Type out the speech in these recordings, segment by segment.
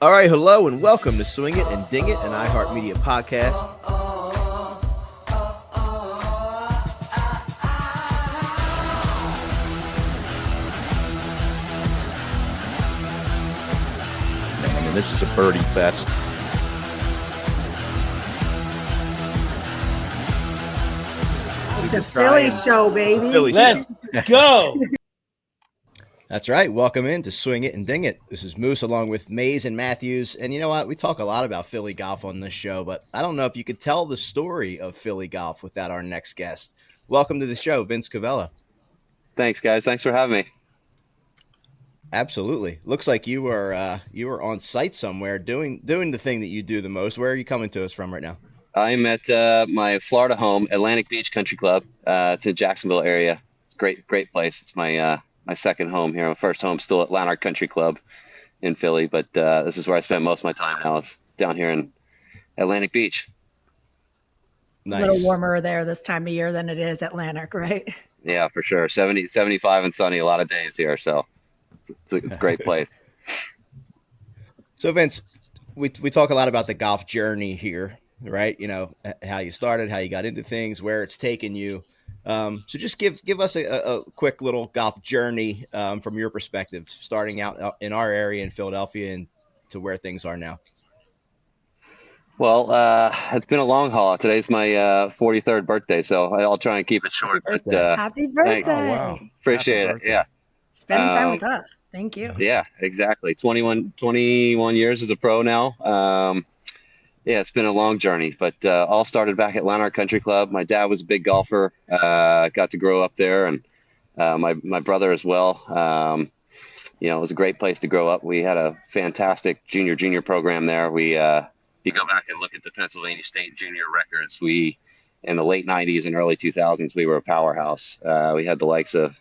All right, hello and welcome to Swing It and Ding It, an iHeartMedia podcast. Man, this is a birdie fest. It's a Philly show, baby. Let's go. That's right. Welcome in to Swing It and Ding It. This is Moose along with Mays and Matthews. And you know what? We talk a lot about Philly golf on this show, but I don't know if you could tell the story of Philly golf without our next guest. Welcome to the show, Vince Covello. Thanks, guys. Thanks for having me. Absolutely. Looks like you were on site somewhere doing the thing that you do the most. Where are you coming to us from right now? I'm at my Florida home, Atlantic Beach Country Club. It's in Jacksonville area. It's a great place. It's my second home here. My first home still at Lanark Country Club in Philly, but this is where I spend most of my time now. It's down here in Atlantic Beach. Nice. A little warmer there this time of year than it is at Lanark, right? Yeah, for sure. 70, 75 and sunny a lot of days here, so it's a great place. So Vince, we talk a lot about the golf journey here, right? You know, how you started, how you got into things, where it's taken you. So just give us a quick little golf journey from your perspective, starting out in our area in Philadelphia and to where things are now. Well, it's been a long haul. Today's my 43rd birthday, so I'll try and keep it short. Happy but, birthday. Happy birthday. Oh, wow. Appreciate it. Yeah. Spending time with us. Thank you. Yeah, exactly. 21 years as a pro now. Yeah, it's been a long journey, but all started back at Lanark Country Club. My dad was a big golfer. Got to grow up there, and my brother as well. It was a great place to grow up. We had a fantastic junior program there. We if you go back and look at the Pennsylvania State junior records, we in the late 90s and early 2000s, we were a powerhouse. We had the likes of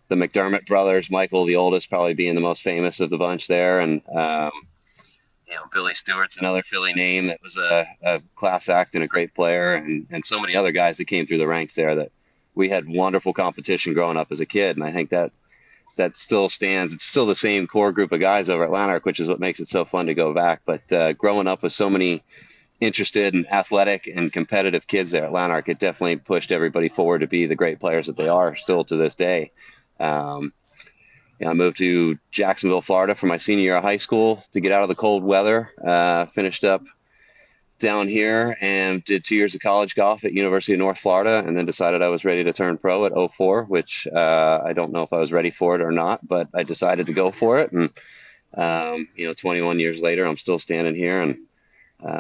the McDermott brothers, Michael, the oldest, probably being the most famous of the bunch there, and Billy Stewart's another Philly name that was a class act and a great player, and so many other guys that came through the ranks there that we had wonderful competition growing up as a kid. And I think that still stands. It's still the same core group of guys over at Lanark, which is what makes it so fun to go back. But growing up with so many interested and athletic and competitive kids there at Lanark, it definitely pushed everybody forward to be the great players that they are still to this day. I moved to Jacksonville, Florida for my senior year of high school to get out of the cold weather. Finished up down here and did 2 years of college golf at University of North Florida, and then decided I was ready to turn pro at 04, which I don't know if I was ready for it or not, but I decided to go for it. And, 21 years later, I'm still standing here and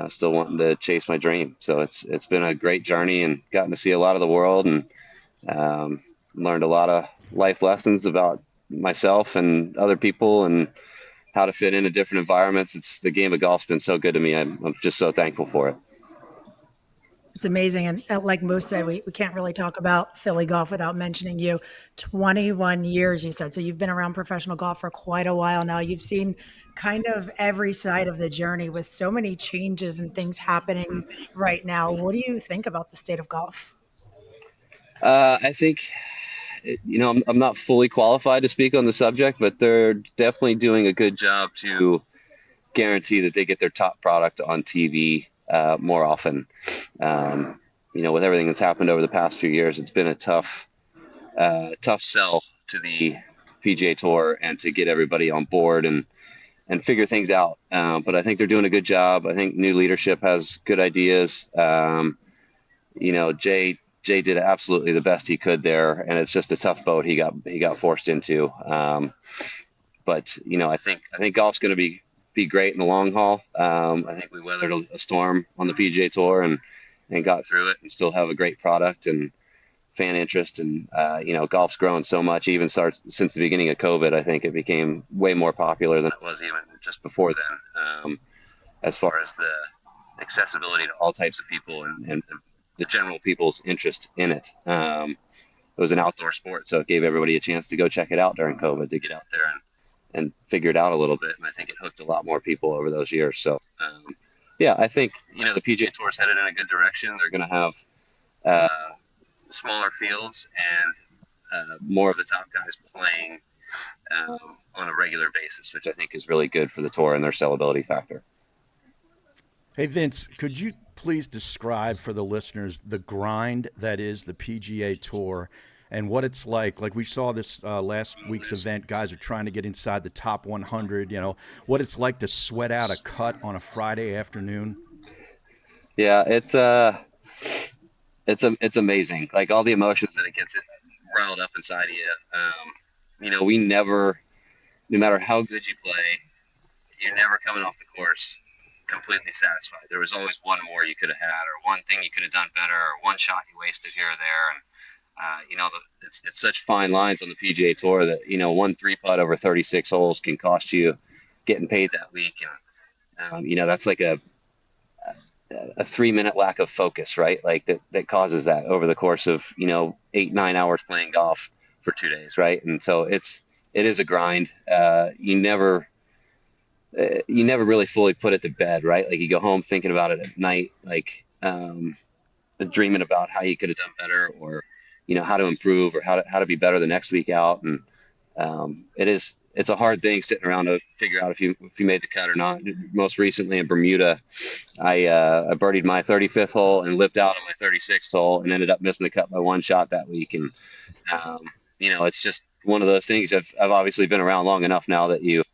still wanting to chase my dream. So it's been a great journey and gotten to see a lot of the world and learned a lot of life lessons about myself and other people and how to fit into different environments. It's the game of golf's been so good to me. I'm just so thankful for it. It's amazing. And like Moose said, we can't really talk about Philly golf without mentioning you. 21 years, you said. So you've been around professional golf for quite a while now. You've seen kind of every side of the journey with so many changes and things happening right now. What do you think about the state of golf? I think, I'm not fully qualified to speak on the subject, but they're definitely doing a good job to guarantee that they get their top product on TV more often. With everything that's happened over the past few years, it's been a tough sell to the PGA Tour and to get everybody on board and figure things out. But I think they're doing a good job. I think new leadership has good ideas. Jay did absolutely the best he could there, and it's just a tough boat he got forced into. But I think golf's going to be great in the long haul. I think we weathered a storm on the PGA Tour and got through it, and still have a great product and fan interest. And golf's grown so much, even since the beginning of COVID. I think it became way more popular than it was even just before then. As far as the accessibility to all types of people and the general people's interest in it. It was an outdoor sport, so it gave everybody a chance to go check it out during COVID, to get out there and figure it out a little bit. And I think it hooked a lot more people over those years. So, I think, the PGA Tour's headed in a good direction. They're going to have smaller fields and more of the top guys playing on a regular basis, which I think is really good for the tour and their sellability factor. Hey, Vince, could you please describe for the listeners the grind that is the PGA Tour and what it's like? Like we saw this last week's event, guys are trying to get inside the top 100, what it's like to sweat out a cut on a Friday afternoon. Yeah, it's amazing. Like all the emotions that it gets riled up inside of you. We never, no matter how good you play, you're never coming off the course completely satisfied. There was always one more you could have had, or one thing you could have done better, or one shot you wasted here or there. And it's such fine lines on the PGA Tour that one three putt over 36 holes can cost you getting paid that week, and that's like a 3 minute lack of focus, right? Like that causes that over the course of 8-9 hours playing golf for 2 days, right? And so it is a grind. You never really fully put it to bed, right? Like you go home thinking about it at night, like dreaming about how you could have done better, or how to improve, or how to be better the next week out. And it's a hard thing sitting around to figure out if you made the cut or not. Most recently in Bermuda, I birdied my 35th hole and lipped out on my 36th hole and ended up missing the cut by one shot that week. And it's just one of those things. I've obviously been around long enough now that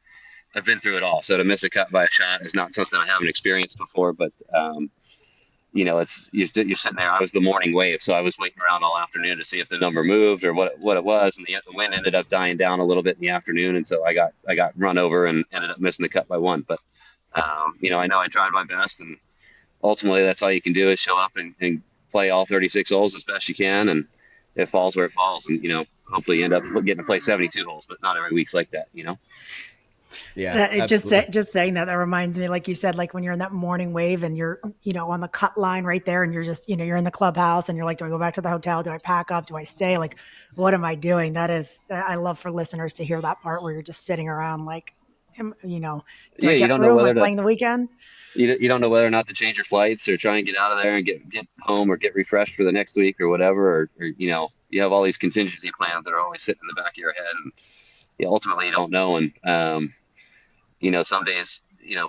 I've been through it all. So to miss a cut by a shot is not something I haven't experienced before, but you're sitting there. I was the morning wave, so I was waiting around all afternoon to see if the number moved or what it was, and the wind ended up dying down a little bit in the afternoon, and so I got run over and ended up missing the cut by one. But I know I tried my best, and ultimately that's all you can do is show up and play all 36 holes as best you can, and it falls where it falls, and hopefully you end up getting to play 72 holes, but not every week's like that. Yeah, It just saying that reminds me, like you said, like when you're in that morning wave and you're, on the cut line right there, and you're just, you're in the clubhouse and you're like, do I go back to the hotel? Do I pack up? Do I stay? Like, what am I doing? I love for listeners to hear that part where you're just sitting around like, do Yeah, I you get don't know through? Am whether I playing the weekend? you don't know whether or not to change your flights or try and get out of there and get home or get refreshed for the next week or whatever, or you have all these contingency plans that are always sitting in the back of your head, and ultimately you don't know. And some days,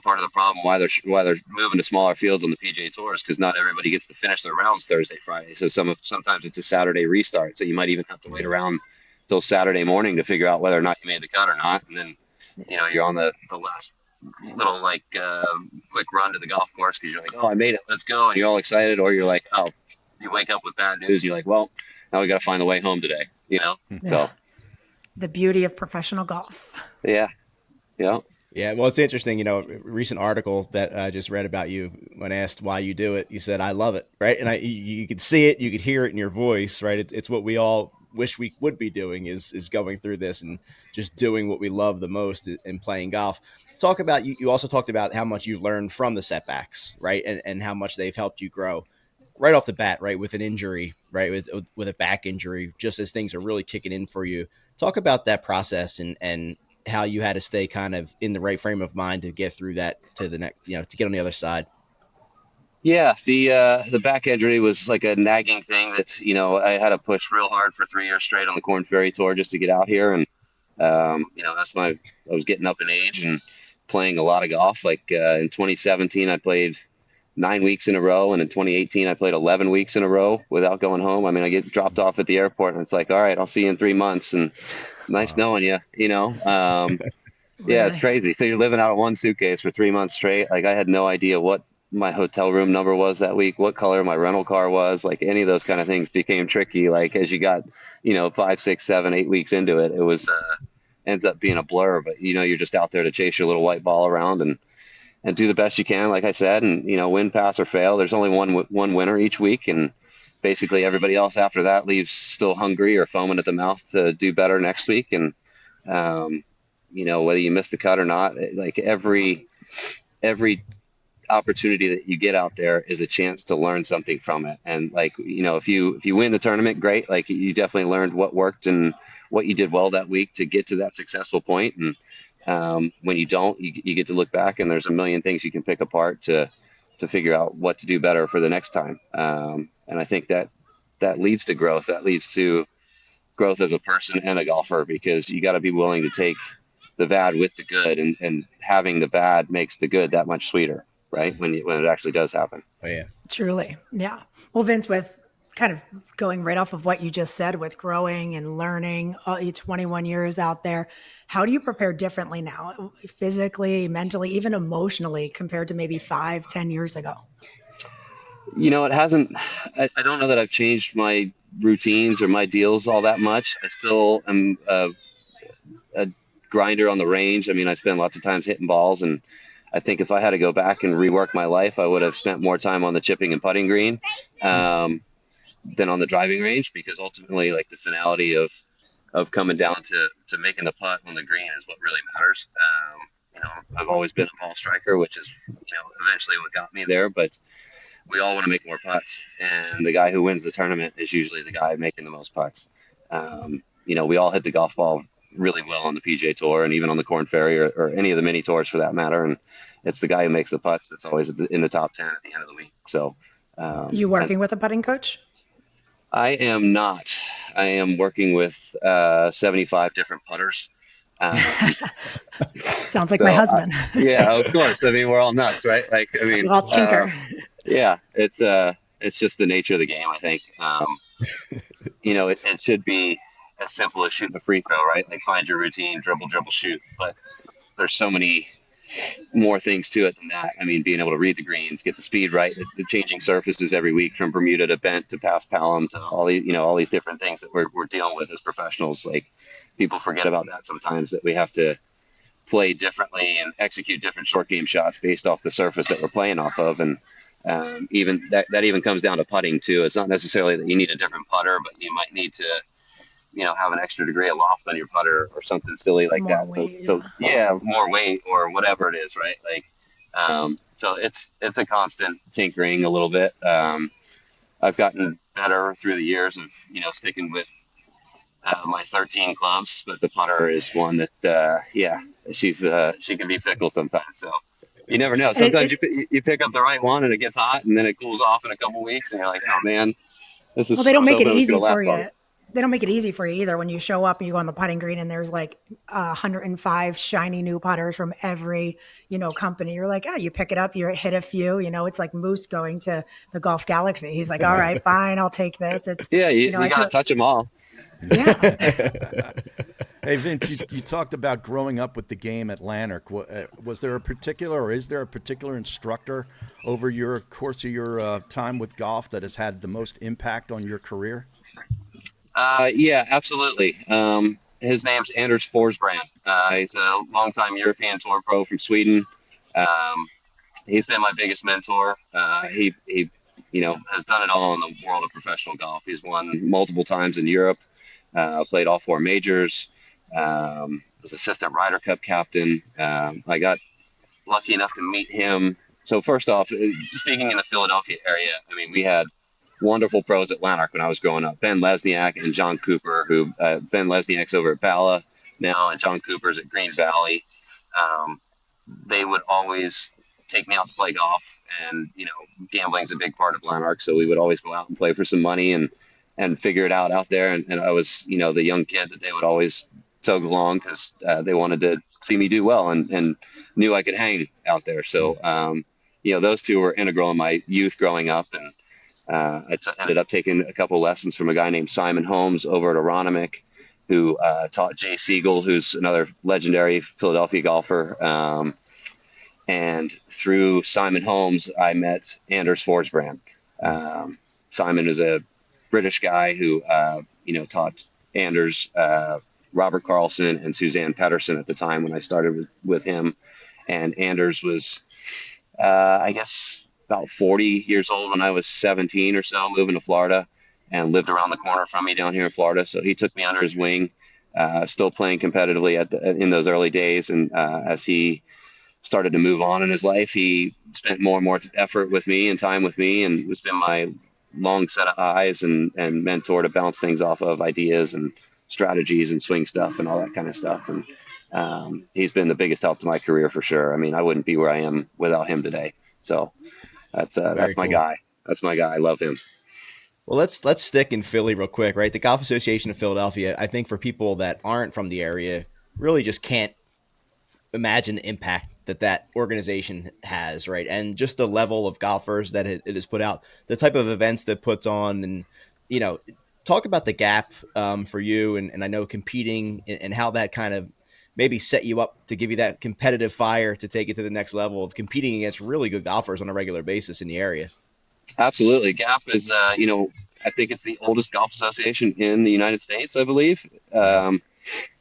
part of the problem why they're moving to smaller fields on the PGA Tour is because not everybody gets to finish their rounds Thursday, Friday. So sometimes it's a Saturday restart. So you might even have to wait around till Saturday morning to figure out whether or not you made the cut or not. And then, you're on the last little quick run to the golf course because you're like, oh, I made it, let's go, and you're all excited. Or you're like, oh, you wake up with bad news and you're like, well, now we got to find the way home today. So The beauty of professional golf. yeah. Yeah, well, it's interesting. A recent article that I just read about you, when asked why you do it, you said, "I love it," right? And you could see it, you could hear it in your voice, right? It's what we all wish we would be doing is going through this and just doing what we love the most and playing golf. Talk about you. You also talked about how much you've learned from the setbacks, right? And how much they've helped you grow right off the bat, right? With an injury, right? With a back injury, just as things are really kicking in for you. Talk about that process and how you had to stay kind of in the right frame of mind to get through that to the next, to get on the other side. Yeah, the back injury was like a nagging thing that I had to push real hard for 3 years straight on the Corn Ferry Tour just to get out here, and I was getting up in age and playing a lot of golf. Like in 2017, I played 9 weeks in a row, and in 2018, I played 11 weeks in a row without going home. I mean, I get dropped off at the airport, and it's like, all right, I'll see you in 3 months, and nice knowing you. Yeah, it's crazy. So you're living out of one suitcase for 3 months straight. Like I had no idea what my hotel room number was that week, what color my rental car was, like any of those kind of things became tricky. Like as you got, 5, 6, 7, 8 weeks into it, it was, ends up being a blur, but you're just out there to chase your little white ball around and do the best you can. Like I said, and, win, pass or fail. There's only one winner each week. And basically everybody else after that leaves still hungry or foaming at the mouth to do better next week. And, whether you miss the cut or not, like every opportunity that you get out there is a chance to learn something from it. And like, if you win the tournament, great. Like you definitely learned what worked and what you did well that week to get to that successful point. And when you don't, you get to look back and there's a million things you can pick apart to figure out what to do better for the next time. And I think that leads to growth. That leads to growth as a person and a golfer, because you got to be willing to take the bad with the good, and having the bad makes the good that much sweeter, right? When it actually does happen. Oh yeah. Truly. Yeah. Well, Vince, with kind of going right off of what you just said with growing and learning, 21 years out there, how do you prepare differently now, physically, mentally, even emotionally, compared to maybe 5, 10 years ago? It hasn't. I don't know that I've changed my routines or my deals all that much. I still am a grinder on the range. I mean, I spend lots of times hitting balls, and I think if I had to go back and rework my life, I would have spent more time on the chipping and putting green than on the driving range, because ultimately, like, the finality of coming down to making the putt on the green is what really matters. I've always been a ball striker, which is eventually what got me there, but we all want to make more putts, and the guy who wins the tournament is usually the guy making the most putts. We all hit the golf ball really well on the PGA Tour, and even on the Corn Ferry, or any of the mini tours for that matter. And it's the guy who makes the putts that's always in the top 10 at the end of the week. So, You working with a putting coach? I am not. I am working with 75 different putters. Sounds like my husband. Yeah, of course. I mean, we're all nuts, right? Like, I mean, We're all tinker. yeah, it's just the nature of the game, I think. It should be as simple as shooting a free throw, right? Like, find your routine, dribble, dribble, shoot. But there's so many more things to it than that. I mean, being able to read the greens, get the speed right, the changing surfaces every week, from Bermuda to bent to past Palom to all these different things that we're dealing with as professionals. Like, people forget about that sometimes, that we have to play differently and execute different short game shots based off the surface that we're playing off of. And even that even comes down to putting too. It's not necessarily that you need a different putter, but you might need to have an extra degree of loft on your putter or something silly like More that. weight, So more weight or whatever it is, right? Like, so it's a constant tinkering a little bit. I've gotten better through the years of sticking with my 13 clubs, but the putter is one that she can be fickle sometimes. So you never know. Sometimes you pick up the right one and it gets hot, and then it cools off in a couple weeks, and you're like, oh man, this is. Well, they don't make it hoping was easy gonna last for you. longer. They don't make it easy for you either when you show up and you go on the putting green and there's like 105 shiny new putters from every, company. You're like, you pick it up, you hit a few, it's like Moose going to the Golf Galaxy. He's like, all right, fine, I'll take this. It's you gotta touch them all. Yeah. Hey, Vince, you talked about growing up with the game at Lanark. Was there a particular, or is there a particular instructor over your course of your time with golf that has had the most impact on your career? Yeah, absolutely. His name's Anders Forsbrand. He's a longtime European Tour pro from Sweden. He's been my biggest mentor. He has done it all in the world of professional golf. He's won multiple times in Europe, played all 4 majors, was assistant Ryder Cup captain. I got lucky enough to meet him. So first off, speaking in the Philadelphia area, I mean, we had wonderful pros at Lanark when I was growing up. Ben Lesniak and John Cooper, who Ben Lesniak's over at Bala now, and John Cooper's at Green Valley. They would always take me out to play golf, and gambling's a big part of Lanark, so we would always go out and play for some money and figure it out there. And I was the young kid that they would always tug along, because they wanted to see me do well, and knew I could hang out there. So those two were integral in my youth growing up. And I ended up taking a couple lessons from a guy named Simon Holmes over at Aronimink, who taught Jay Siegel, who's another legendary Philadelphia golfer. And through Simon Holmes, I met Anders Forsbrand. Simon is a British guy who taught Anders, Robert Carlson, and Suzanne Pedersen at the time when I started with him. And Anders was, I guess, about 40 years old when I was 17 or so, moving to Florida, and lived around the corner from me down here in Florida. So he took me under his wing, still playing competitively in those early days. And as he started to move on in his life, he spent more and more effort with me and time with me, and has been my long set of eyes and mentor to bounce things off of, ideas and strategies and swing stuff and all that kind of stuff. And he's been the biggest help to my career for sure. I mean, I wouldn't be where I am without him today. So that's my cool guy. That's my guy. I love him. Well, let's stick in Philly real quick, right? The Golf Association of Philadelphia, I think for people that aren't from the area, really just can't imagine the impact that that organization has, right? And just the level of golfers that it has put out, the type of events that puts on, and you know, talk about the gap for you, and I know competing and how that kind of maybe set you up to give you that competitive fire to take it to the next level of competing against really good golfers on a regular basis in the area. Absolutely. GAP is, I think it's the oldest golf association in the United States, I believe. Wow.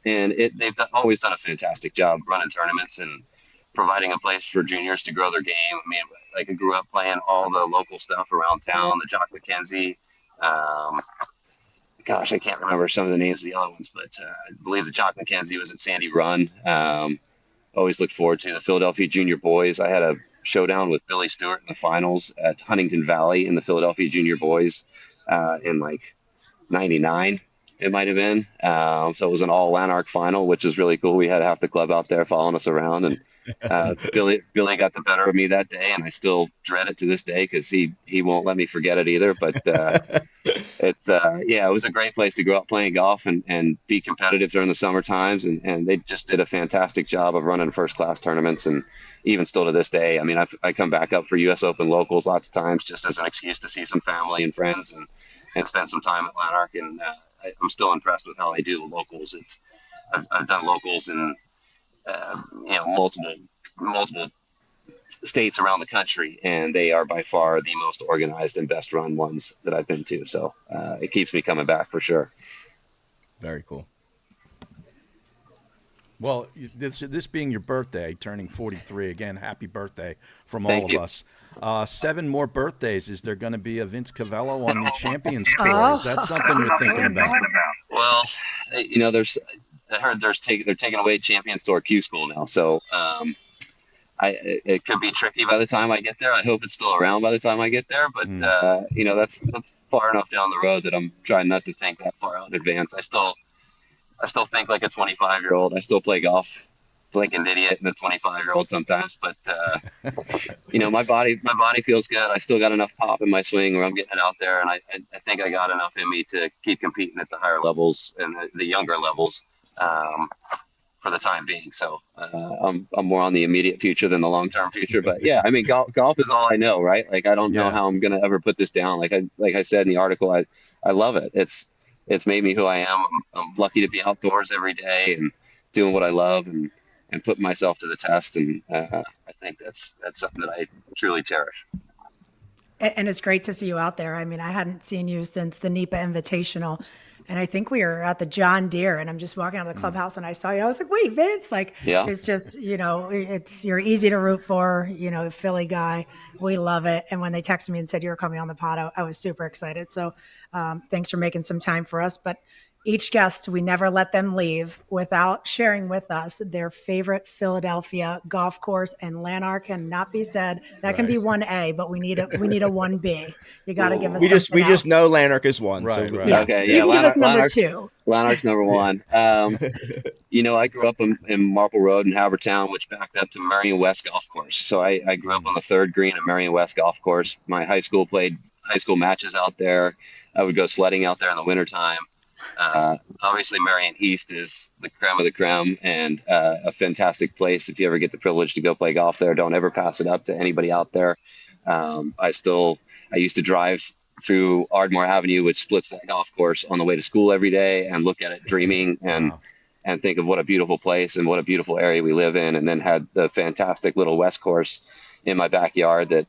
And they've always done a fantastic job running tournaments and providing a place for juniors to grow their game. I mean, like I grew up playing all the local stuff around town, the Jock McKenzie. Um, Gosh, I can't remember some of the names of the other ones, but I believe the Jock McKenzie was at Sandy Run. Always looked forward to the Philadelphia Junior Boys. I had a showdown with Billy Stewart in the finals at Huntington Valley in the Philadelphia Junior Boys in like '99. It might have been. So it was an all Lanark final, which was really cool. We had half the club out there following us around, and Billy got the better of me that day, and I still dread it to this day because he won't let me forget it either. But it's it was a great place to grow up playing golf and be competitive during the summer times, and they just did a fantastic job of running first class tournaments, and even still to this day. I mean, I come back up for U.S. Open locals lots of times just as an excuse to see some family and friends and spend some time at Lanark, and I'm still impressed with how they do the locals. I've done locals in multiple states around the country, and they are by far the most organized and best run ones that I've been to. So it keeps me coming back for sure. Very cool. Well, this being your birthday, turning 43 again, happy birthday from Thank all you. of us. 7 more birthdays. Is there going to be a Vince Covello on the Champions Tour? Oh. Is that something you're thinking about? Well, I heard they're taking away Champions Tour Q School now, so it could be tricky by the time I get there. I hope it's still around by the time I get there, but that's far enough down the road that I'm trying not to think that far out in advance. I still think like a 25-year-old. I still play golf like an idiot and a 25-year-old sometimes, but my body feels good. I still got enough pop in my swing where I'm getting it out there, and I think I got enough in me to keep competing at the higher levels and the younger levels for the time being. So I'm more on the immediate future than the long-term future. But yeah, I mean, golf is all I know, right? Like I don't know how I'm gonna ever put this down. Like I said in the article, I love it. It's made me who I am. I'm lucky to be outdoors every day and doing what I love and putting myself to the test. And I think that's something that I truly cherish. And it's great to see you out there. I mean, I hadn't seen you since the NEPA Invitational. And I think we were at the John Deere, and I'm just walking out of the clubhouse and I saw you. I was like, wait, Vince, it's just, you're easy to root for, Philly guy. We love it. And when they texted me and said you were coming on the pod, I was super excited. So thanks for making some time for us. But each guest, we never let them leave without sharing with us their favorite Philadelphia golf course, and Lanark cannot be said. That can be 1A, but we need a 1B. You got to give us. We just know Lanark is one. Right, so right. Yeah. Okay, You can give us number 2. Lanark's number 1. I grew up in Marple Road in Havertown, which backed up to Marion West Golf Course. So I grew up on the 3rd green at Marion West Golf Course. My high school played high school matches out there. I would go sledding out there in the wintertime. Obviously, Marion East is the creme of the creme and a fantastic place. If you ever get the privilege to go play golf there, don't ever pass it up to anybody out there. I used to drive through Ardmore Avenue, which splits that golf course, on the way to school every day and look at it dreaming and think of what a beautiful place and what a beautiful area we live in. And then had the fantastic little West course in my backyard that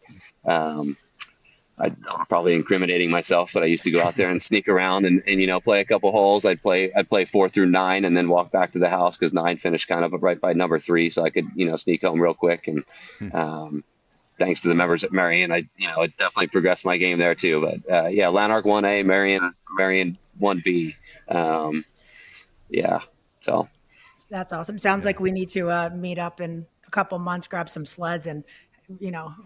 I'm probably incriminating myself, but I used to go out there and sneak around and play a couple holes. I'd play 4 through 9 and then walk back to the house because 9 finished kind of right by number 3, so I could sneak home real quick. And thanks to the members at Marion, it definitely progressed my game there too. But Lanark 1A, Marion 1B. So That's awesome. Sounds like we need to meet up in a couple months, grab some sleds, and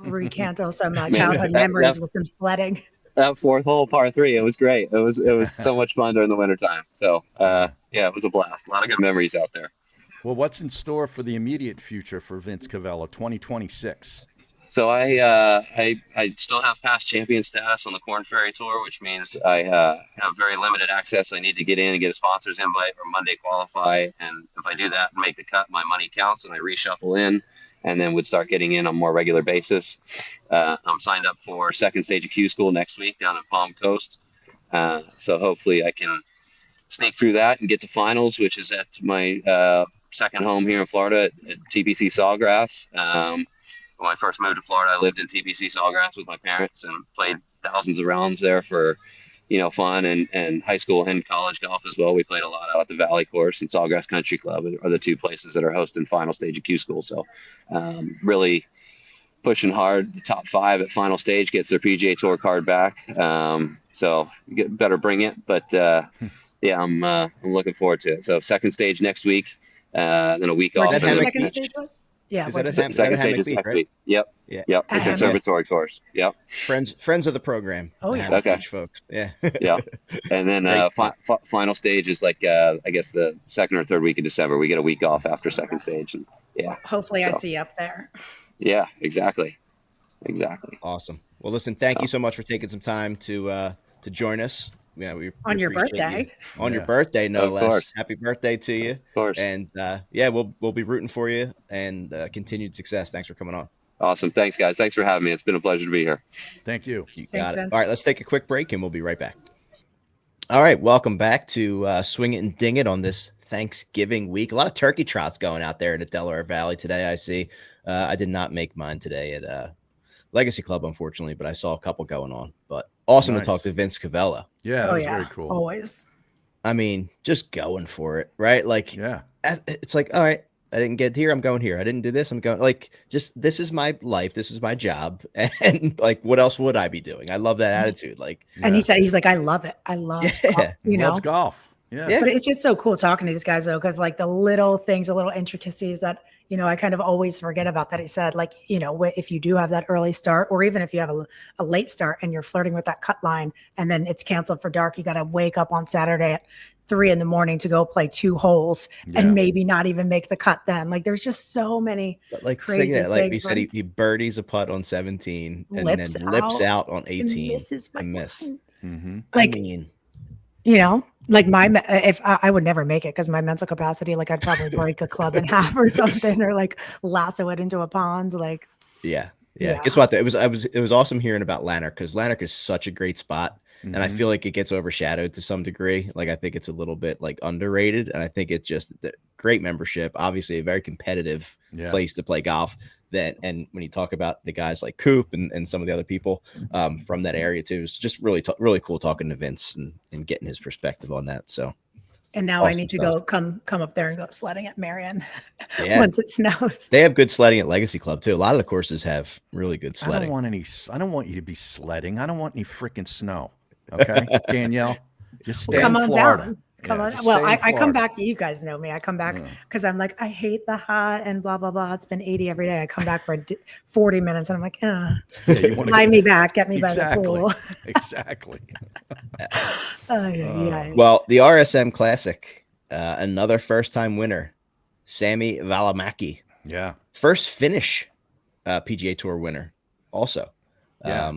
recant some childhood memories with some sledding. That 4th hole, par 3, it was great. It was so much fun during the wintertime. So it was a blast. A lot of good memories out there. Well, what's in store for the immediate future for Vince Covello, 2026? So I still have past champion status on the Corn Ferry Tour, which means I have very limited access. I need to get in and get a sponsor's invite or Monday qualify, and if I do that and make the cut, my money counts, and I reshuffle in, and then would start getting in on a more regular basis. I'm signed up for second stage of Q School next week down in Palm Coast, so hopefully I can sneak through that and get to finals, which is at my second home here in Florida at TPC Sawgrass. When I first moved to Florida, I lived in TPC Sawgrass with my parents and played thousands of rounds there for, fun and high school and college golf as well. We played a lot out at the Valley Course and Sawgrass Country Club are the two places that are hosting final stage of Q School. So really pushing hard. The top 5 at final stage gets their PGA Tour card back. So you better bring it. But yeah, I'm looking forward to it. So second stage next week, then a week Where off. did you Hammock say second Beach. stage was? Yeah. Is where that a did you- Ham- Second Hammock stage is Beach, next right? week. Yep. Yeah. Yep. The Hammock. conservatory course. Yep. Friends of the program. Oh, the yeah. Hammock Okay. Beach folks. Yeah. Yeah. And then Great spot. final stage is like I guess the second or third week of December. We get a week off after second stage, and yeah, Hopefully I So. see you up there. yeah, exactly. Awesome. Well, listen, thank you so much for taking some time to join us. Yeah, we On your appreciate birthday. you. On your Yeah. birthday, no Of less. course. Happy birthday to you. Of course. And yeah, we'll be rooting for you and continued success. Thanks for coming on. Awesome. Thanks, guys. Thanks for having me. It's been a pleasure to be here. Thank you. You Thanks, got it. Vince. All right, let's take a quick break and we'll be right back. All right, welcome back to Swing It and Ding It on this Thanksgiving week. A lot of turkey trouts going out there in the Delaware Valley today, I see. I did not make mine today at Legacy Club, unfortunately, but I saw a couple going on. But awesome Nice. to talk to Vince Covello. Yeah, that Oh, was yeah. very cool. Always. I mean, just going for it, right? Like, Yeah. it's like, all right, I didn't get here, I'm going here. I didn't do this, I'm going. Like, just this is my life, this is my job, and like, what else would I be doing? I love that attitude. Like, And Yeah. he said, he's like, I love it. I love Yeah. golf, He you know. loves golf. Yeah. Yeah. But it's just so cool talking to these guys though, because like the little things, the little intricacies that I kind of always forget about that. He said, like, if you do have that early start, or even if you have a late start and you're flirting with that cut line, and then it's canceled for dark, you got to wake up on Saturday at 3 a.m. to go play 2 holes Yeah. and maybe not even make the cut. Then, like, there's just so many but like, crazy think that, like we things, said, he, right? he birdies a putt on 17 and Lips then lips out out on and 18 misses by to miss. one. Mm-hmm. Like, I mean, like if I would never make it because my mental capacity, like I'd probably break a club in half or something, or like lasso it into a pond. Like, yeah. Yeah. Guess what? It was awesome hearing about Lanark because Lanark is such a great spot. And I Mhm. feel like it gets overshadowed to some degree. Like, I think it's a little bit like underrated. And I think it's just the great membership, obviously a very competitive Yeah. place to play golf. And when you talk about the guys like Coop and some of the other people from that area too, it's just really cool talking to Vince and getting his perspective on that. So and now I Awesome need to stuff. go come up there and go sledding at Marion yeah, once it snows. they have good sledding at Legacy Club too. A lot of the courses have really good I don't sledding. want you to be sledding. I don't want any freaking snow. Okay, Danielle, just stay Come in on Florida. down. Come Yeah, on. just Well, stay in I come Florida. back. You guys know me. I come back Yeah. because I'm like, I hate the hot and blah, blah, blah. It's been 80 every day. I come back for 40 minutes and I'm like, Yeah, you want fly me back. Get me by the exactly, pool. exactly. Yeah. Well, the RSM Classic, another first-time winner, Sami Valimaki, Yeah, first finish PGA Tour winner, also. Yeah.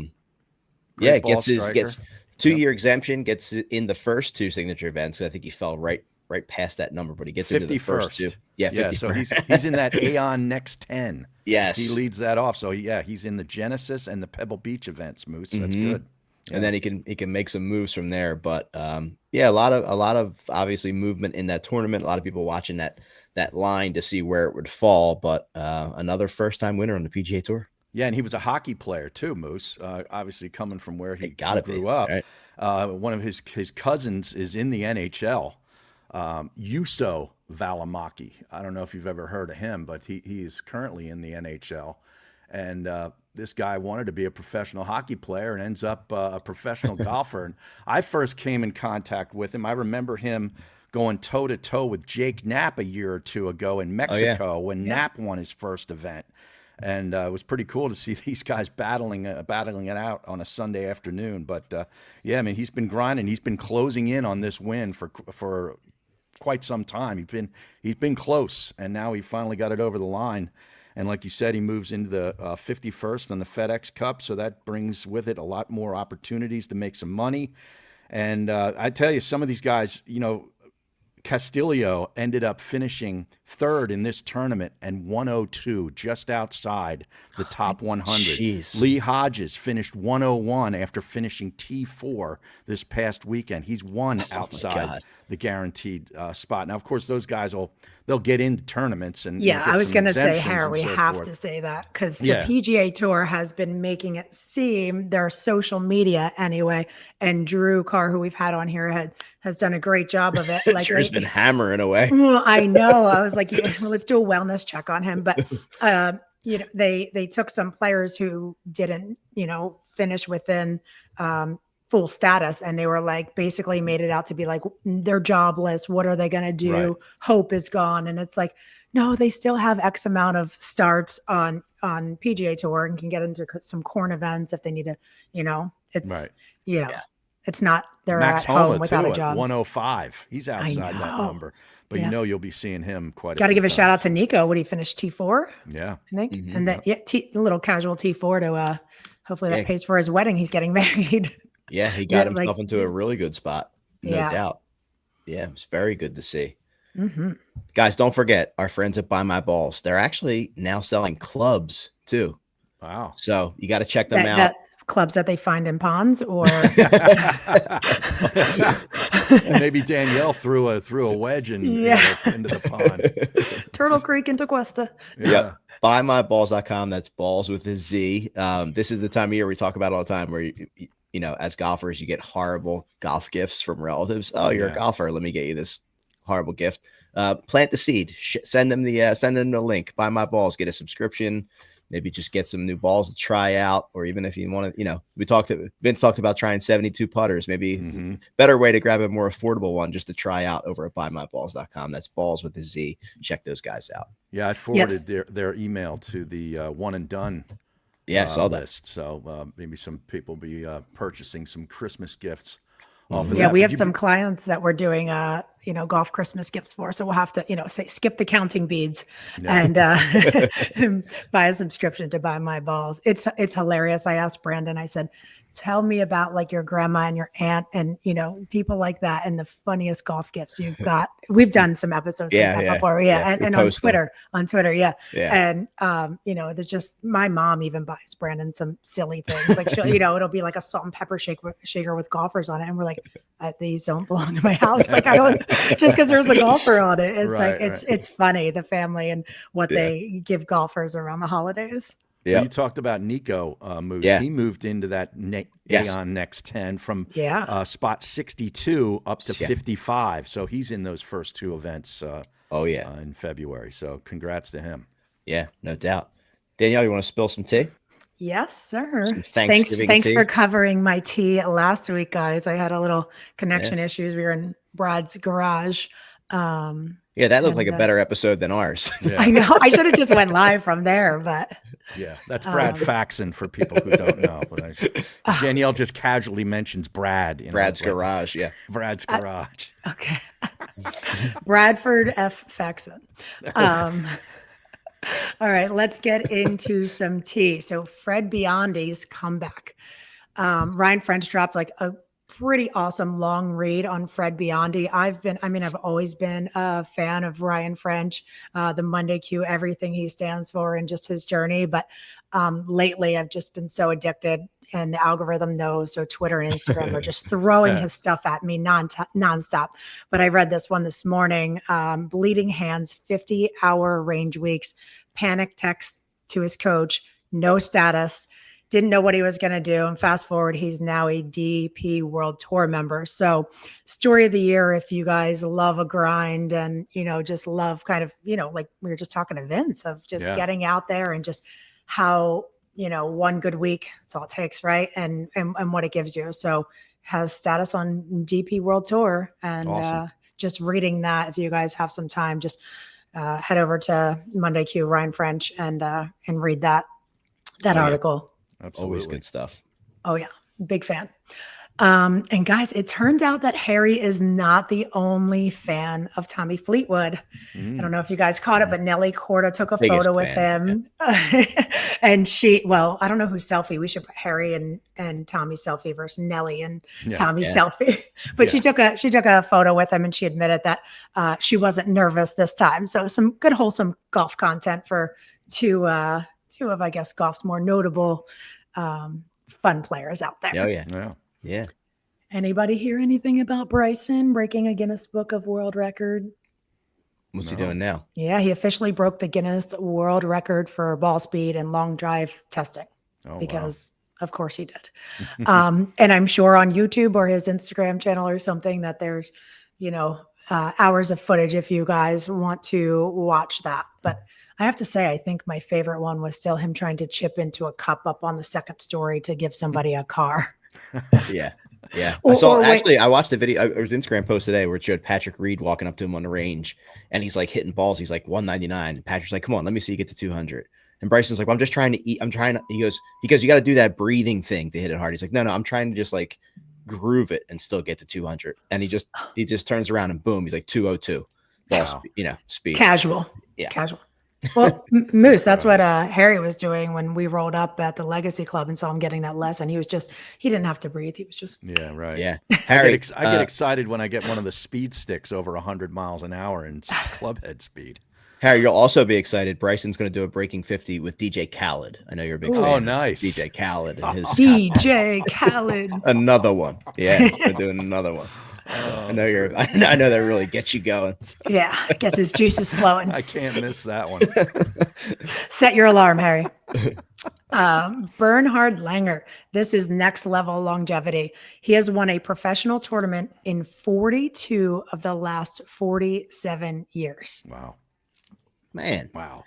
Yeah, Great ball gets striker. 2-year exemption, gets in the first 2 signature events. I think he fell right past that number, but he gets into the first 2. 51st. Yeah, 51st. So he's in that Aon next 10. yes, He leads that off. So yeah, he's in the Genesis and the Pebble Beach events, Moose. That's Mhm. good. and then he can make some moves from there. But yeah, a lot of obviously movement in that tournament. A lot of people watching that line to see where it would fall. But another first-time winner on the PGA Tour. Yeah, and he was a hockey player too, Moose. Obviously coming from where he It gotta grew be, up. right? One of his cousins is in the NHL. Juuso Valimaki. I don't know if you've ever heard of him, but he is currently in the NHL. And this guy wanted to be a professional hockey player and ends up a professional golfer. And I first came in contact with him. I remember him going toe to toe with Jake Knapp a year or 2 ago in Mexico when Knapp won his first event. And it was pretty cool to see these guys battling it out on a Sunday afternoon. But yeah, I mean, he's been grinding. He's been closing in on this win for quite some time. He's been close, and now he finally got it over the line. And like you said, he moves into the 51st on the FedEx Cup. So that brings with it a lot more opportunities to make some money. And I tell you, some of these guys, Castillo ended up finishing third in this tournament and 102, just outside the top 100. Jeez. Lee Hodges finished 101 after finishing T4 this past weekend. He's one outside the guaranteed spot. Now, of course, those guys they'll get into tournaments and yeah, I was going to say, Harry, we have forth. to say that because the PGA Tour has been making it seem, their social media anyway, and Drew Carr, who we've had on here, has done a great job of it. Like Drew's been hammering away. I know. I was like, let's do a wellness check on him. But they took some players who didn't, finish within full status, and they were like basically made it out to be like they're jobless. What are they going to do? Right. Hope is gone, and it's like, no, they still have X amount of starts on PGA Tour and can get into some corn events if they need to. It's right. It's not they're Max at home Homa without too, a job. At 105. He's outside that number. But you'll be seeing him quite a Got to few give a times. shout out to Nico. Would he finish T4? Yeah. I think. Mm-hmm. And then a little casual T4 to hopefully that pays for his wedding. He's getting married. Yeah, he got himself into a really good spot. No doubt. Yeah, it's very good to see. Mm-hmm. Guys, don't forget our friends at Buy My Ballz. They're actually now selling clubs too. Wow. So you got to check them out. That clubs that they find in ponds, or maybe Danielle threw a wedge into the pond. Turtle Creek into Cuesta. Yeah. BuyMyBalls.com. That's balls with a Z. This is the time of year we talk about all the time where as golfers, you get horrible golf gifts from relatives. Oh, you're a golfer. Let me get you this horrible gift. Plant the seed. Send them the link. Buy My Balls. Get a subscription. Maybe just get some new balls to try out, or even if you want to, Vince talked about trying 72 putters. Maybe it's a better way to grab a more affordable one just to try out over at BuyMyBalls.com. That's balls with a Z. Check those guys out. Yeah, I forwarded their email to the one and done saw that list. So maybe some people be purchasing some Christmas gifts. Yeah, we have some clients that we're doing, golf Christmas gifts for. So we'll have to, say skip the counting beads and buy a subscription to Buy My Balls. It's hilarious. I asked Brandon, I said, tell me about like your grandma and your aunt and, people like that and the funniest golf gifts you've got. We've done some episodes like that before. Yeah. And on Twitter. Yeah. And, there's just, my mom even buys Brandon some silly things. Like, it'll be like a salt and pepper shaker with golfers on it. And we're like, these don't belong to my house. Like, I don't, just because there's a golfer on it. It's it's funny, the family and what they give golfers around the holidays. Yeah, you talked about Nico Moose. Yeah. He moved into that Aon Next 10 from spot 62 up to 55. So he's in those first two events in February. So congrats to him. Yeah, no doubt. Danielle, you want to spill some tea? Yes, sir. Thanks for covering my tea last week, guys. I had a little connection issues. We were in Brad's garage. That looked like a better episode than ours. Yeah. I know. I should have just went live from there, but that's Brad Faxon for people who don't know. But Danielle just casually mentions Brad. Brad's garage. Yeah, Brad's garage. Okay. Bradford F. Faxon. All right, let's get into some tea. So Fred Biondi's comeback. Ryan French dropped like a pretty awesome long read on Fred Biondi. I've always been a fan of Ryan French, the Monday Q, everything he stands for and just his journey. But lately I've just been so addicted and the algorithm knows. So Twitter and Instagram are just throwing his stuff at me nonstop. But I read this one this morning, Bleeding Hands, 50-hour range weeks, panic text to his coach, no status. Didn't know what he was going to do. And fast forward, he's now a DP World Tour member. So story of the year, if you guys love a grind and, just love kind of, like we were just talking to Vince of just getting out there and just how, one good week, that's all it takes. Right. And what it gives you. So has status on DP World Tour and awesome. Just reading that. If you guys have some time, just head over to Monday Q Ryan French and read that article. Absolutely. Always good stuff. Oh, yeah. Big fan. And guys, it turns out that Harry is not the only fan of Tommy Fleetwood. I don't know if you guys caught it, but Nelly Corda took a Biggest photo with fan, him. And I don't know whose selfie. We should put Harry and Tommy's selfie versus Nelly and Tommy's selfie. But she took a photo with him, and she admitted that she wasn't nervous this time. So some good wholesome golf content for two of, I guess, golf's more notable fun players out there. Oh yeah. Yeah. Anybody hear anything about Bryson breaking a Guinness Book of World Record? What's he doing now? Yeah, he officially broke the Guinness World Record for ball speed and long drive testing because of course he did. And I'm sure on YouTube or his Instagram channel or something that there's, hours of footage if you guys want to watch that. But I have to say, I think my favorite one was still him trying to chip into a cup up on the second story to give somebody a car. Yeah. Yeah. I watched the video. It was an Instagram post today where it showed Patrick Reed walking up to him on the range and he's like hitting balls. He's like 199. Patrick's like, come on, let me see you get to 200. And Bryson's like, well, I'm just trying to eat. He goes, you got to do that breathing thing to hit it hard. He's like, no, I'm trying to just like groove it and still get to 200. And he just turns around and boom, he's like 202 ball speed. Casual. Yeah. Casual. Well, Moose, that's what Harry was doing when we rolled up at the Legacy Club and saw him getting that lesson. He didn't have to breathe. He was just. Yeah, right. Yeah. Harry, I get excited when I get one of the speed sticks over 100 miles an hour in club head speed. Harry, you'll also be excited. Bryson's going to do a breaking 50 with DJ Khaled. I know you're a big fan. Oh, nice. DJ Khaled. And his DJ Khaled. Another one. Yeah, he's going to do another one. So I know that really gets you going. Yeah, gets his juices flowing. I can't miss that one. Set your alarm, Harry. Bernhard Langer. This is next level longevity. He has won a professional tournament in 42 of the last 47 years. Wow. Man. Wow.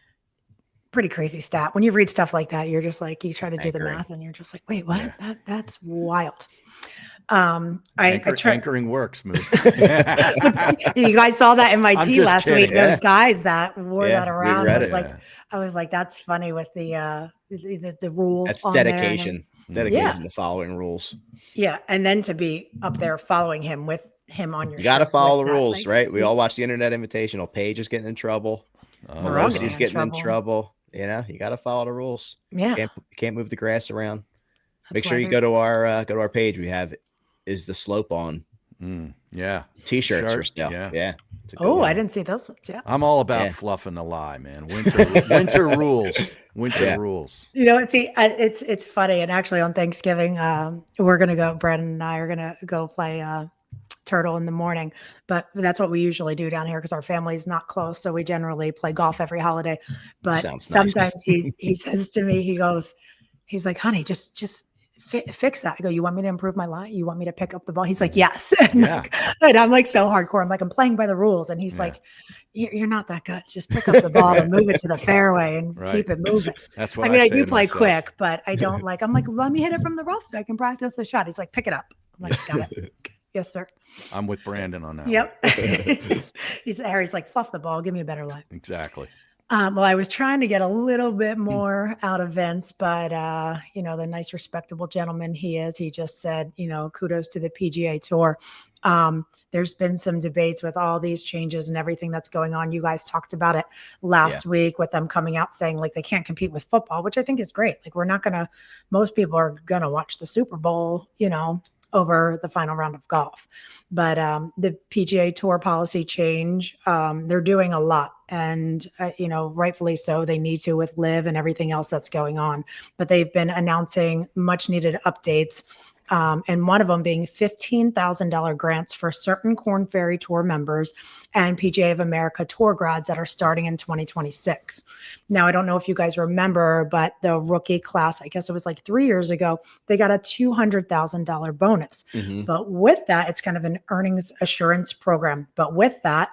Pretty crazy stat. When you read stuff like that, you're just like, you try to do the math and you're just like, wait, what? Yeah. That's wild. Anchoring works, Moose. You guys saw that in my tea last week. Yeah. Those guys that wore that around. We read it. I was like, that's funny with the rules. That's dedication. Dedication to following rules. Yeah. And then to be up there following him with him on your You got to follow the rules, right? We all watch the Internet Invitational. Paige is getting in trouble. Rosie's getting in trouble. You got to follow the rules. Yeah. You can't move the grass around. Make sure you go to our page. We have Is the Slope On? Yeah. T-shirts for sale. Yeah. Oh, I didn't see those ones. Yeah. I'm all about fluffing the lie, man. Winter rules. Winter rules. See, it's funny. And actually on Thanksgiving, we're going to go, Brandon and I are going to go play Turtle in the morning, but that's what we usually do down here because our family's not close. So we generally play golf every holiday, but sometimes he says to me, he's like, honey, just fix that. I go, you want me to improve my lie? You want me to pick up the ball? He's like, yes. And I'm like, so hardcore. I'm like, I'm playing by the rules. And he's like, you're not that good. Just pick up the ball and move it to the fairway and keep it moving. That's what I do play quick, but I don't I'm like, let me hit it from the rough so I can practice the shot. He's like, pick it up. I'm like, got it. Yes, sir. I'm with Brandon on that. Yep. Harry's like, fluff the ball. Give me a better lie. Exactly. Well, I was trying to get a little bit more out of Vince, but the nice, respectable gentleman he is, he just said, kudos to the PGA Tour. There's been some debates with all these changes and everything that's going on. You guys talked about it last week with them coming out saying like they can't compete with football, which I think is great. Like most people are going to watch the Super Bowl, over the final round of golf. But the PGA Tour policy change, they're doing a lot. And, rightfully so, they need to with LIV and everything else that's going on. But they've been announcing much needed updates. And one of them being $15,000 grants for certain Korn Ferry Tour members and PGA of America Tour grads that are starting in 2026. Now, I don't know if you guys remember, but the rookie class, I guess it was like 3 years ago, they got a $200,000 bonus. Mm-hmm. But with that, it's kind of an earnings assurance program. But with that,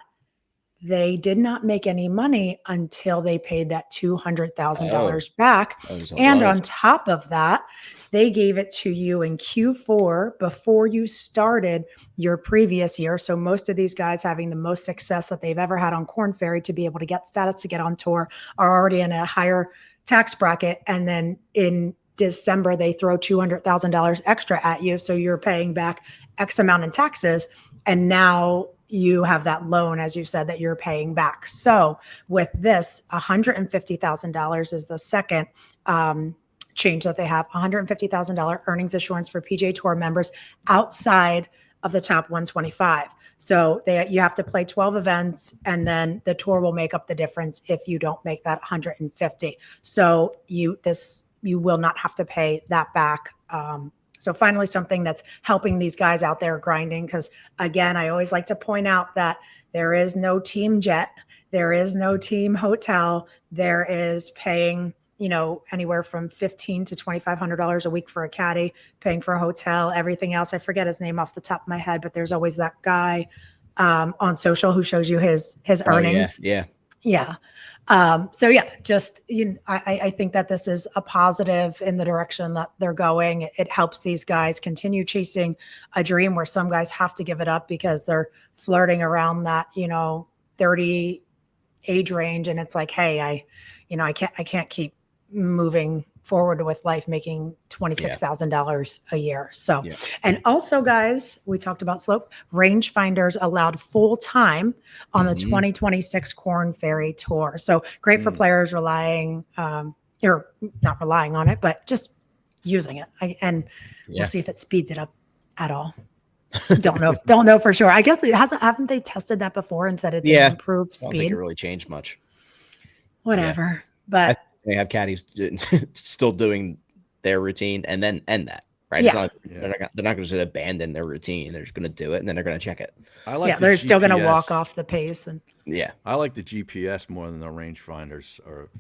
they did not make any money until they paid that $200,000 back. And on top of that, they gave it to you in Q4 before you started your previous year. So most of these guys having the most success that they've ever had on Korn Ferry to be able to get status to get on tour are already in a higher tax bracket. And then in December, they throw $200,000 extra at you. So you're paying back X amount in taxes. And now you have that loan, as you said, that you're paying back. So with this, $150,000 is the second change that they have. $150,000 earnings assurance for PGA Tour members outside of the top 125. So you have to play 12 events, and then the tour will make up the difference if you don't make that 150. So you will not have to pay that back. So finally, something that's helping these guys out there grinding. Because again, I always like to point out that there is no team jet, there is no team hotel, there is paying, anywhere from $1,500 to $2,500 a week for a caddy, paying for a hotel, everything else. I forget his name off the top of my head, but there's always that guy on social who shows you his earnings. Yeah. So yeah, just, I think that this is a positive in the direction that they're going. It helps these guys continue chasing a dream where some guys have to give it up because they're flirting around that, 30 age range. And it's like, hey, I can't keep moving forward with life making $26,000 a year. So, and also guys, we talked about slope rangefinders allowed full time on the 2026 Corn Ferry Tour. So great for players relying, or not relying on it, but just using it. We'll see if it speeds it up at all. Don't know for sure. I guess it hasn't. Haven't they tested that before and said it didn't improve speed? I don't think it really changed much. Whatever, but they have caddies still doing their routine and then end that, right? Yeah. They're not going to just abandon their routine. They're just going to do it and then they're going to check it. They're still going to walk off the pace. And I like the GPS more than the rangefinders, or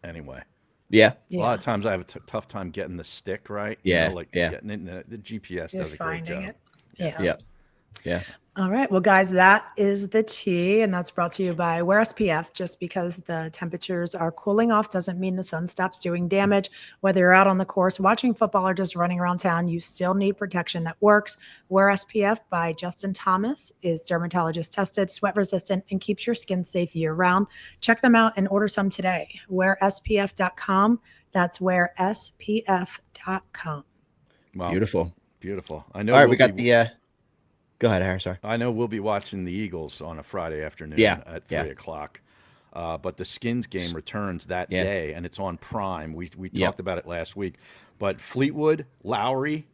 anyway. Yeah. A lot of times I have a tough time getting the stick right. Getting in the GPS does a great job. Yeah. All right. Well, guys, that is the tea, and that's brought to you by Wear SPF. Just because the temperatures are cooling off doesn't mean the sun stops doing damage. Whether you're out on the course, watching football, or just running around town, you still need protection that works. Wear SPF by Justin Thomas is dermatologist tested, sweat resistant, and keeps your skin safe year round. Check them out and order some today. WearSPF.com. That's WearSPF.com. Wow. Beautiful. I know. All right, we got the. Go ahead, Harry. Sorry. I know we'll be watching the Eagles on a Friday afternoon at 3 o'clock. But the Skins game returns that day, and it's on Prime. We talked about it last week. But Fleetwood, Lowry,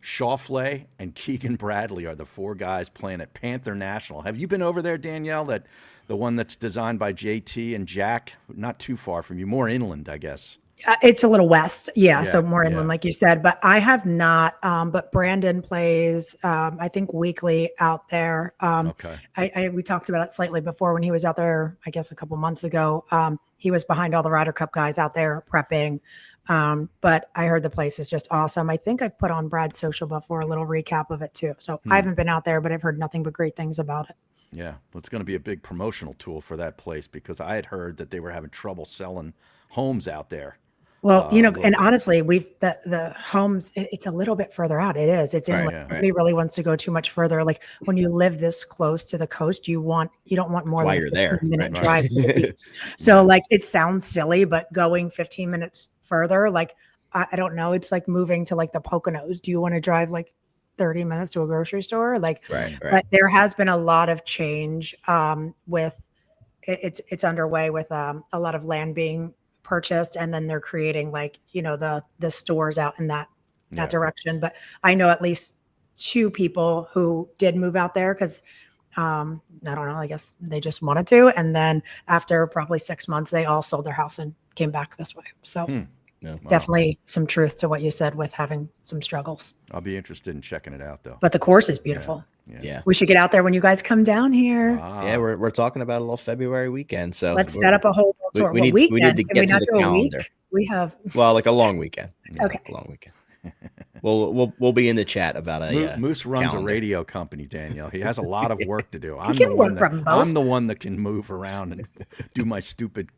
Schauffele, and Keegan Bradley are the four guys playing at Panther National. Have you been over there, Danielle? The one that's designed by JT and Jack? Not too far from you. More inland, I guess. It's a little west. So more inland, like you said, but I have not, but Brandon plays, I think weekly out there. We talked about it slightly before when he was out there, I guess a couple months ago. He was behind all the Ryder Cup guys out there prepping. But I heard the place is just awesome. I think I've put on Brad's social before, a little recap of it too. So I haven't been out there, but I've heard nothing but great things about it. Yeah. Well, it's going to be a big promotional tool for that place because I had heard that they were having trouble selling homes out there. Well, and honestly, the homes, it's a little bit further out. It is. It's inland. Nobody really wants to go too much further. Like when you live this close to the coast, you don't want more than a 15-minute drive to the beach. So like it sounds silly, but going 15 minutes further, like I don't know, it's like moving to like the Poconos. Do you want to drive like 30 minutes to a grocery store? Like, but there has been a lot of change with it's underway with a lot of land being purchased, and then they're creating like the stores out in that direction. But I know at least two people who did move out there because I don't know, I guess they just wanted to, and then after probably 6 months they all sold their house and came back this way. So definitely some truth to what you said with having some struggles. I'll be interested in checking it out though. But the course is beautiful. Yeah. We should get out there when you guys come down here. Yeah, we're talking about a little February weekend. So let's set up a whole tour. We need to get to the calendar. We have like a long weekend. Okay. A long weekend. We'll be in the chat about a Moose runs a radio company, Danielle. He has a lot of work to do. I'm the one that can move around and do my stupid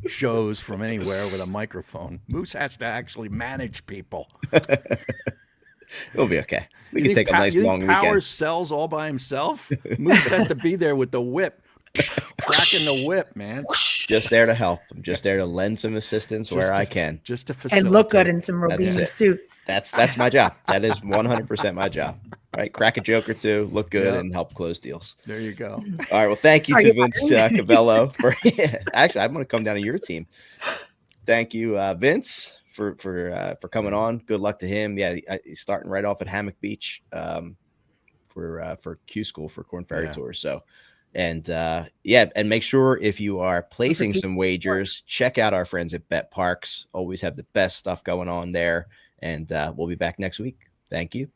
shows from anywhere with a microphone. Moose has to actually manage people. It'll be okay. We can take a nice long weekend. Powers sells all by himself. Moose has to be there with the whip. cracking the whip, man. Just there to help. I'm just there to lend some assistance where I can. Just to facilitate. And look good in some That's Robini it. suits. That's my job. That is 100% my job. Right? Crack a joke or two, look good, Yep. and help close deals. There you go. All right. Well, thank you Are to you Vince Covello for. Actually, I'm going to come down to your team. Thank you, Vince, for coming on. Good luck to him. Yeah, he's starting right off at Hammock Beach for Q School for Corn Ferry Tour. So, and and make sure if you are placing some wagers, check out our friends at BetParx. Always have the best stuff going on there. And we'll be back next week. Thank you.